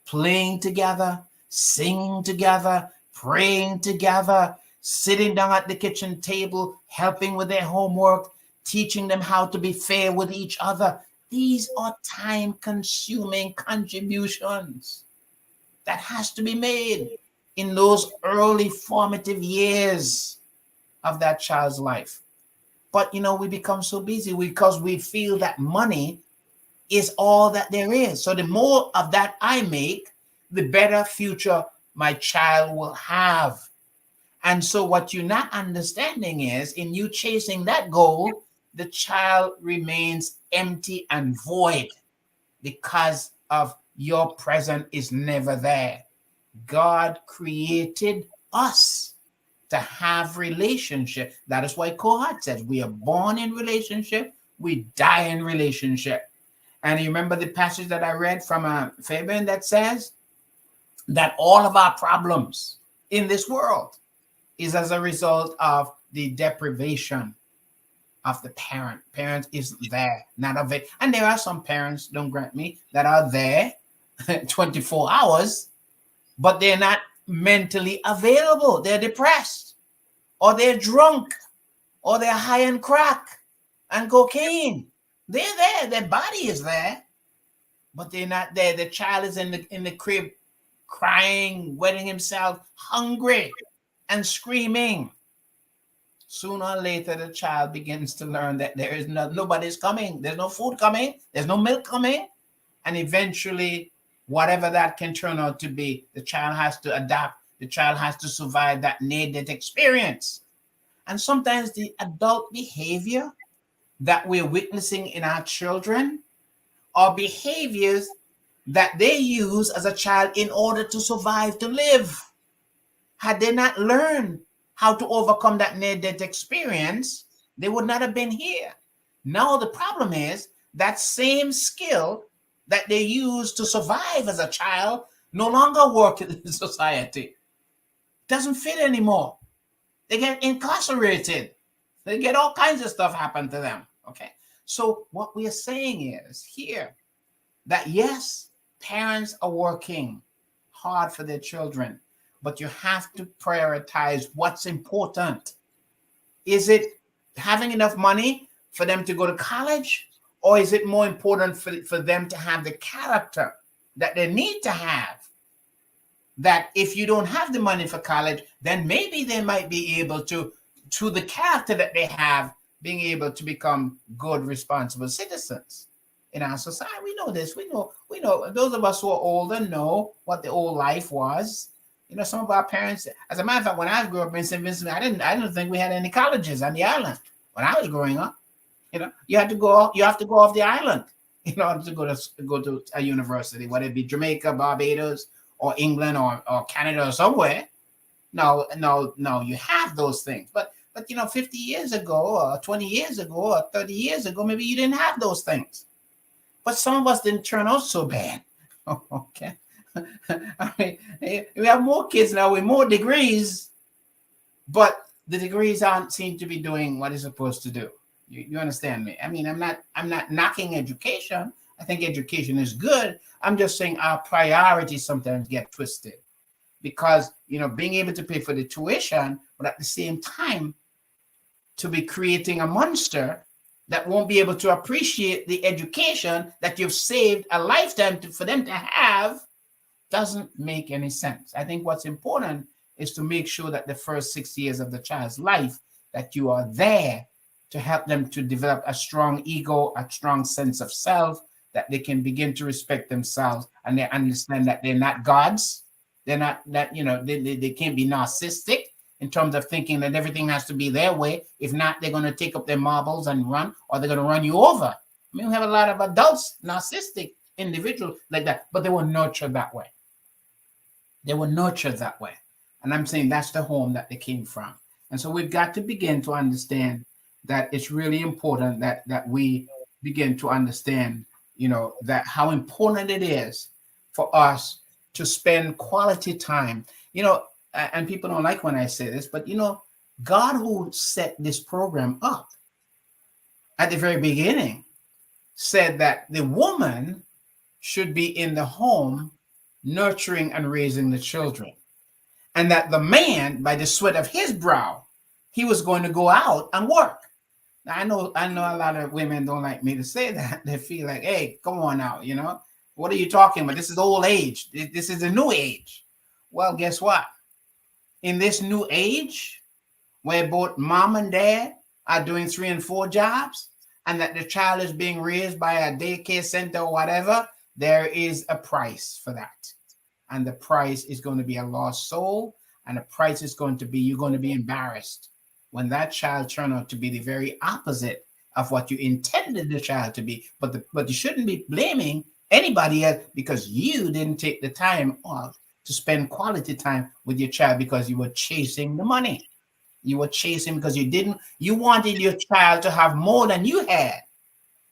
playing together, singing together, praying together, sitting down at the kitchen table, helping with their homework, teaching them how to be fair with each other. These are time-consuming contributions that has to be made. in those early formative years of that child's life. But we become so busy because we feel that money is all that there is. So the more of that I make, the better future my child will have. And so what you're not understanding is, in you chasing that goal, the child remains empty and void because of your present is never there. God created us to have relationship. That is why Kohat says we are born in relationship, we die in relationship. And you remember the passage that I read from Fabian that says that all of our problems in this world is as a result of the deprivation of the parent. Parent isn't there, not of it. And there are some parents, don't grant me, that are there 24 hours, but they're not mentally available. They're depressed, or they're drunk, or they're high on crack and cocaine. They're there. Their body is there, but they're not there. The child is in the crib crying, wetting himself, hungry and screaming. Sooner or later, the child begins to learn that there is nobody's coming. There's no food coming. There's no milk coming. And eventually, whatever that can turn out to be, the child has to adapt. The child has to survive that near-death experience. And sometimes the adult behavior that we're witnessing in our children are behaviors that they use as a child in order to survive, to live. Had they not learned how to overcome that near-death experience, they would not have been here. Now the problem is that same skill that they used to survive as a child no longer work in society. Doesn't fit anymore. They get incarcerated. They get all kinds of stuff happen to them. Okay. So what we are saying is here that yes, parents are working hard for their children, but you have to prioritize what's important. Is it having enough money for them to go to college? Or is it more important for them to have the character that they need to have? That if you don't have the money for college, then maybe they might be able to, through the character that they have, being able to become good, responsible citizens in our society. We know this. We know. Those of us who are older know what the old life was. Some of our parents, as a matter of fact, when I grew up in St. Vincent, I didn't think we had any colleges on the island when I was growing up. You have to go off the island in order to go to a university, whether it be Jamaica, Barbados, or England, or Canada, or somewhere. No, you have those things. But 50 years ago, or 20 years ago, or 30 years ago, maybe you didn't have those things. But some of us didn't turn out so bad. Okay. I mean, we have more kids now with more degrees, but the degrees aren't seem to be doing what it's supposed to do. You understand me? I mean, I'm not knocking education. I think education is good. I'm just saying our priorities sometimes get twisted because, being able to pay for the tuition, but at the same time, to be creating a monster that won't be able to appreciate the education that you've saved a lifetime for them to have doesn't make any sense. I think what's important is to make sure that the first 6 years of the child's life, that you are there to help them to develop a strong ego, a strong sense of self, that they can begin to respect themselves and they understand that they're not gods. They're not that, they can't be narcissistic in terms of thinking that everything has to be their way. If not, they're going to take up their marbles and run, or they're going to run you over. I mean, we have a lot of adults, narcissistic individuals like that, but they were nurtured that way. They were nurtured that way. And I'm saying that's the home that they came from. And so we've got to begin to understand that it's really important that we begin to understand, that how important it is for us to spend quality time. And people don't like when I say this, but God who set this program up at the very beginning said that the woman should be in the home nurturing and raising the children, and that the man, by the sweat of his brow, he was going to go out and work. Now, I know a lot of women don't like me to say that. They feel like, hey, come on now, what are you talking about? This is old age. This is a new age. Well, guess what? in this new age where both mom and dad are doing 3 and 4 jobs, and that the child is being raised by a daycare center or whatever, there is a price for that. And the price is going to be a lost soul. And the price is going to be, you're going to be embarrassed when that child turns out to be the very opposite of what you intended the child to be. But you shouldn't be blaming anybody else because you didn't take the time off to spend quality time with your child because you were chasing the money. You were chasing because you wanted your child to have more than you had.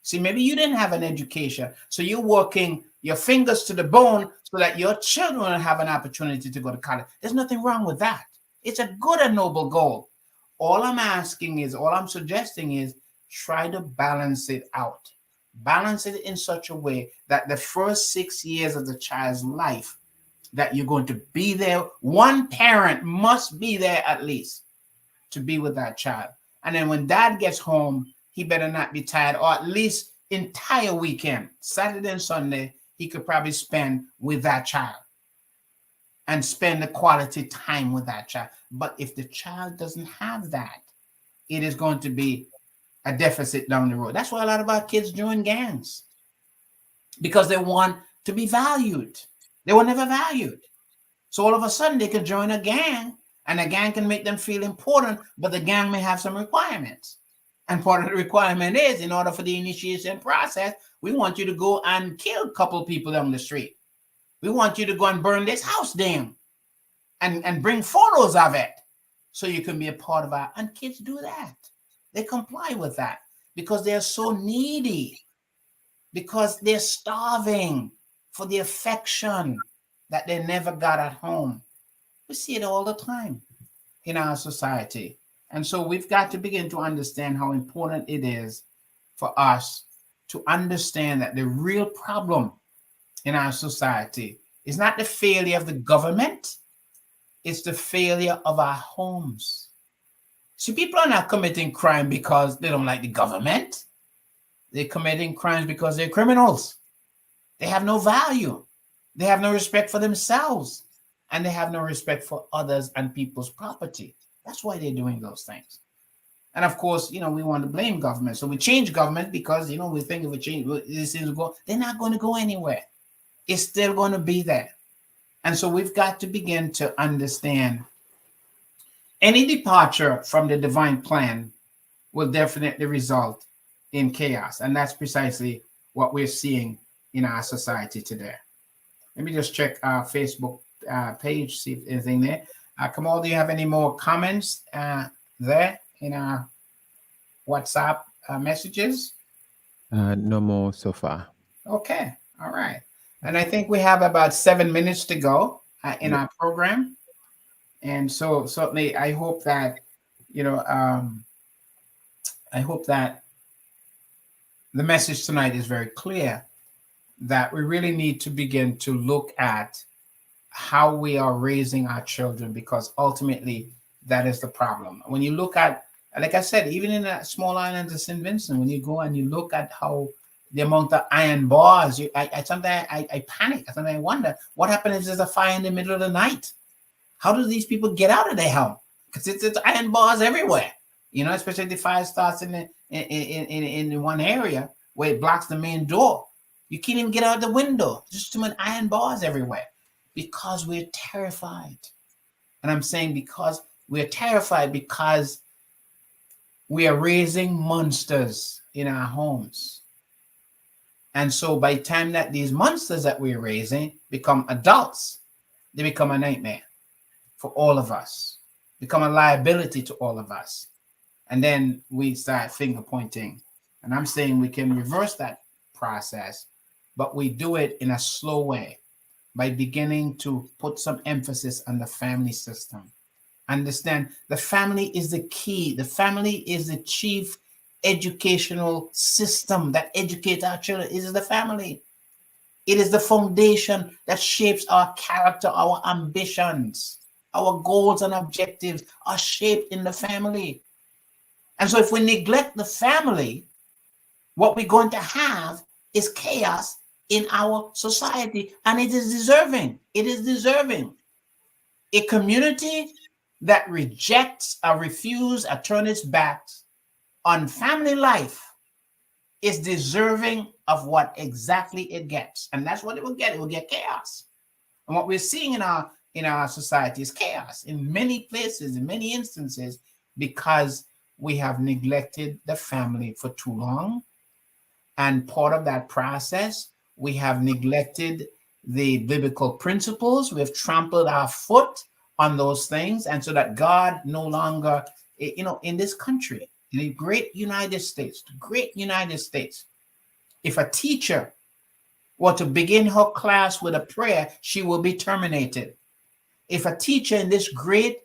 See, maybe you didn't have an education. So you're working your fingers to the bone so that your children will have an opportunity to go to college. There's nothing wrong with that. It's a good and noble goal. All I'm suggesting is try to balance it out. Balance it in such a way that the first 6 years of the child's life that you're going to be there, one parent must be there at least to be with that child. And then when dad gets home, he better not be tired, or at least entire weekend, Saturday and Sunday, he could probably spend with that child and spend the quality time with that child. But if the child doesn't have that, it is going to be a deficit down the road. That's why a lot of our kids join gangs, because they want to be valued. They were never valued. So all of a sudden they can join a gang, and a gang can make them feel important, but the gang may have some requirements. And part of the requirement is, in order for the initiation process, we want you to go and kill a couple people down the street. We want you to go and burn this house down and bring photos of it so you can be a part of our. And kids do that. They comply with that because they're so needy, because they're starving for the affection that they never got at home. We see it all the time in our society. And so we've got to begin to understand how important it is for us to understand that the real problem in our society is not the failure of the government, it's the failure of our homes. See, people are not committing crime because they don't like the government. They're committing crimes because they're criminals. They have no value. They have no respect for themselves. And they have no respect for others and people's property. That's why they're doing those things. And of course, we want to blame government. So we change government because, we think if we change, these things will go, they're not going to go anywhere. It's still going to be there. And so we've got to begin to understand any departure from the divine plan will definitely result in chaos. And that's precisely what we're seeing in our society today. Let me just check our Facebook page, see if anything there. Kamal, do you have any more comments there in our WhatsApp messages? No more so far. Okay, all right. And I think we have about 7 minutes to go in our program. And so certainly I hope that, I hope that the message tonight is very clear that we really need to begin to look at how we are raising our children, because ultimately that is the problem. When you look at, like I said, even in a small island of St. Vincent, when you go and you look at how the amount of iron bars, sometimes I panic. Sometimes I wonder what happens if there's a fire in the middle of the night. How do these people get out of their home? Because it's iron bars everywhere. Especially if the fire starts in one area where it blocks the main door. You can't even get out the window. Just too many iron bars everywhere. Because we're terrified. And I'm saying because we're terrified because we are raising monsters in our homes. And so by the time that these monsters that we're raising become adults, they become a nightmare for all of us, become a liability to all of us. And then we start finger pointing. And I'm saying we can reverse that process, but we do it in a slow way, by beginning to put some emphasis on the family system. Understand, the family is the key. The family is the chief educational system that educates our children. It is the family. It is the foundation that shapes our character, our ambitions, our goals and objectives are shaped in the family. And so if we neglect the family, what we're going to have is chaos in our society, and it is deserving. It is deserving. A community that rejects or refuses or turns its back on family life is deserving of what exactly it gets. And that's what it will get. It will get chaos. And what we're seeing in our society is chaos in many places, in many instances, because we have neglected the family for too long. And part of that process, we have neglected the biblical principles. We've trampled our foot on those things. And so that God no longer, in this country, in the great United States, if a teacher were to begin her class with a prayer, she will be terminated. If a teacher in this great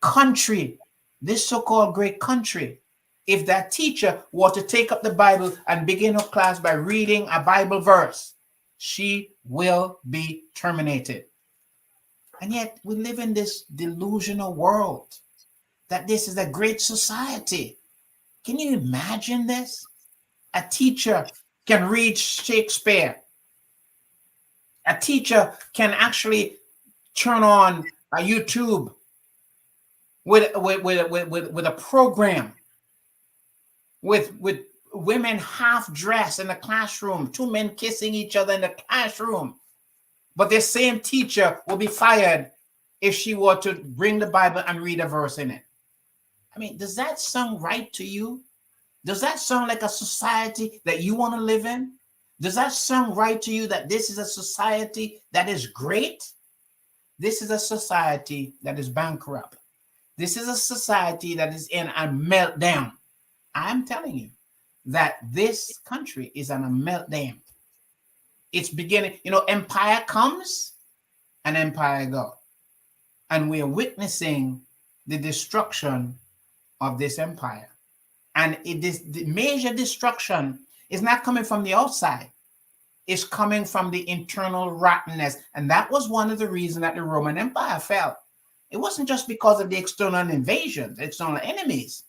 country, this so-called great country, if that teacher were to take up the Bible and begin her class by reading a Bible verse, she will be terminated. And yet we live in this delusional world that this is a great society. Can you imagine this? A teacher can read Shakespeare. A teacher can actually turn on a YouTube with a program with women half dressed in the classroom, two men kissing each other in the classroom. But this same teacher will be fired if she were to bring the Bible and read a verse in it. I mean, does that sound right to you? Does that sound like a society that you want to live in? Does that sound right to you that this is a society that is great? This is a society that is bankrupt. This is a society that is in a meltdown. I'm telling you that this country is on a meltdown. It's beginning, empire comes and empire goes. And we are witnessing the destruction of this empire. And the major destruction is not coming from the outside. It's coming from the internal rottenness. And that was one of the reasons that the Roman Empire fell. It wasn't just because of the external invasions, external enemies,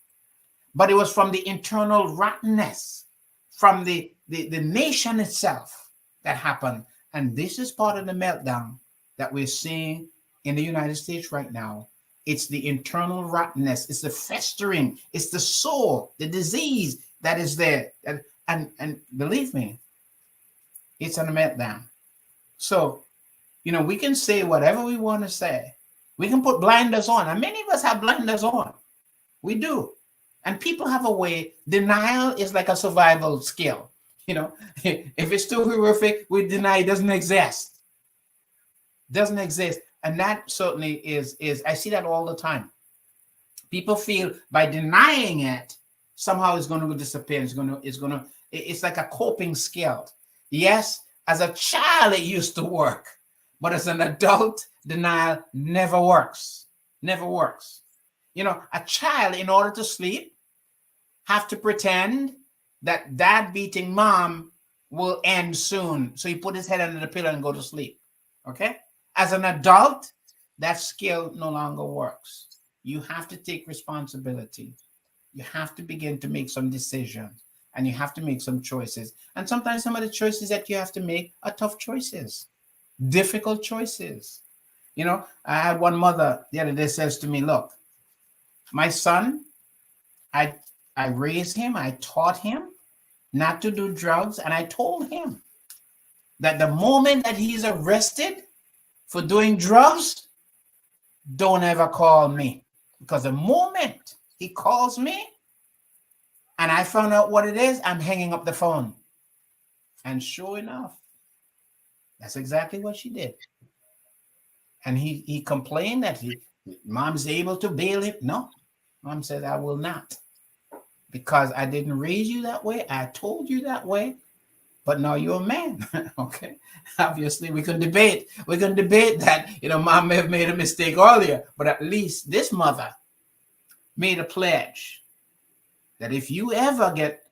but it was from the internal rottenness, from the nation itself that happened. And this is part of the meltdown that we're seeing in the United States right now. It's the internal rottenness. It's the festering. It's the sore, the disease that is there. And believe me, it's on a meltdown. So, we can say whatever we want to say. We can put blinders on. And many of us have blinders on. We do. And people have a way. Denial is like a survival skill. If it's too horrific, we deny it doesn't exist. Doesn't exist. And that certainly is I see that all the time. People feel by denying it, somehow it's going to disappear. It's like a coping skill. Yes, as a child, it used to work. But as an adult, denial never works. Never works. A child, in order to sleep, have to pretend that dad beating mom will end soon. So he put his head under the pillow and go to sleep. Okay? As an adult, that skill no longer works. You have to take responsibility. You have to begin to make some decisions, and you have to make some choices. And sometimes some of the choices that you have to make are tough choices, difficult choices. I had one mother the other day says to me, look, my son, I raised him, I taught him not to do drugs, and I told him that the moment that he's arrested for doing drugs, don't ever call me. Because the moment he calls me and I found out what it is, I'm hanging up the phone. And sure enough, that's exactly what she did. And he complained that mom's able to bail him. No, mom said, I will not. Because I didn't raise you that way. I told you that way. But now you're a man. Okay. Obviously, we can debate. We can debate that, mom may have made a mistake earlier, but at least this mother made a pledge that if you ever get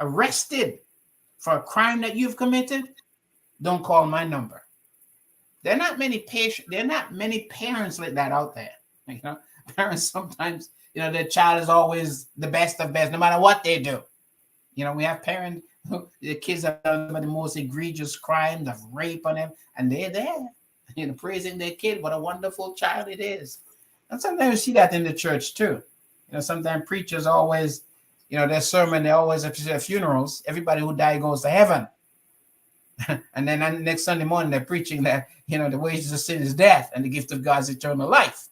arrested for a crime that you've committed, don't call my number. There are not many parents like that out there. Parents sometimes, their child is always the best of best, no matter what they do. We have parents. The kids have done the most egregious crimes of rape on them, and they're there, praising their kid. What a wonderful child it is. And sometimes you see that in the church too. Sometimes preachers always, their sermon, they always at their funerals, everybody who died goes to heaven. And then next Sunday morning, they're preaching that, the wages of sin is death and the gift of God is eternal life.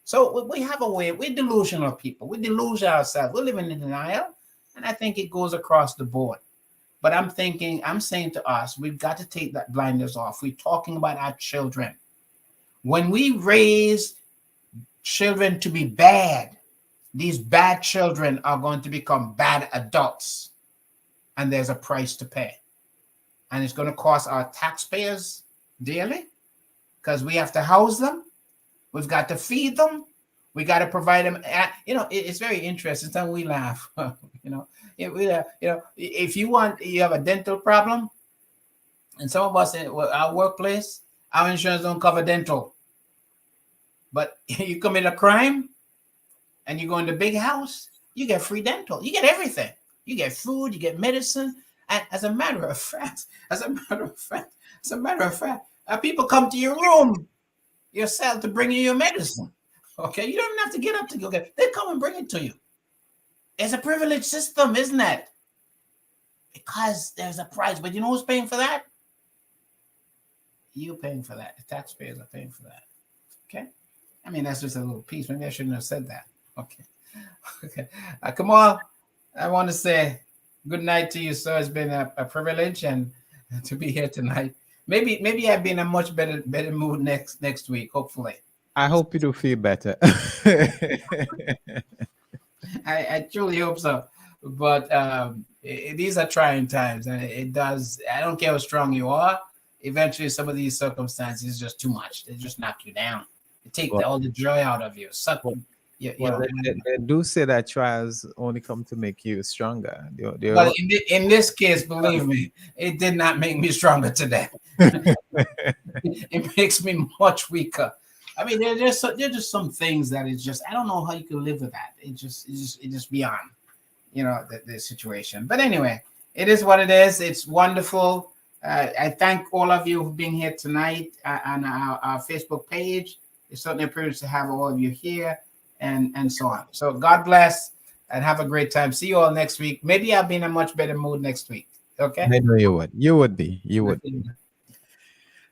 So we have a way, we're delusional people. We delude ourselves. We're living in denial. And I think it goes across the board. But I'm saying to us, we've got to take that blinders off. We're talking about our children. When we raise children to be bad, these bad children are going to become bad adults. And there's a price to pay. And it's going to cost our taxpayers dearly because we have to house them. We've got to feed them. We got to provide them. It's very interesting. Sometimes we laugh. If you have a dental problem, and some of us in our workplace, our insurance don't cover dental. But you commit a crime and you go in the big house, you get free dental. You get everything. You get food, you get medicine. And as a matter of fact, people come to your room, your cell, to bring you your medicine. Okay, you don't even have to get up to go get it. They come and bring it to you. It's a privileged system, isn't it? Because there's a price. But you know who's paying for that? You're paying for that. The taxpayers are paying for that. Okay? I mean, that's just a little piece. Maybe I shouldn't have said that. Okay. Kamal, I want to say good night to you, sir. It's been a privilege and to be here tonight. Maybe I'll be in a much better mood next week, hopefully. I hope you do feel better. I truly hope so. But these are trying times, and it does. I don't care how strong you are. Eventually, some of these circumstances is just too much. They just knock you down. They take all the joy out of you. They do say that trials only come to make you stronger. But in this case, believe me, it did not make me stronger today. It makes me much weaker. I mean, there's just some things that it's just, I don't know how you can live with that. It just beyond, the situation. But anyway, it is what it is. It's wonderful. I thank all of you for being here tonight on our Facebook page. It's certainly a privilege to have all of you here and so on. So God bless and have a great time. See you all next week. Maybe I'll be in a much better mood next week. Okay? I know you would. You would be.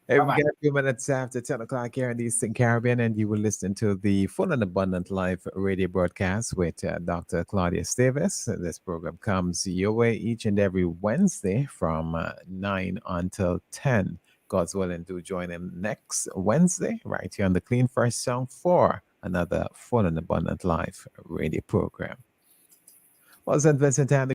We get a few minutes after 10 o'clock here in the Eastern Caribbean, and you will listen to the Full and Abundant Live radio broadcast with Dr. Claudius Davis. This program comes your way each and every Wednesday from 9 until 10. God's willing to join him next Wednesday right here on the Clean Fresh Song for another Full and Abundant Live radio program. Well, St. Vincent and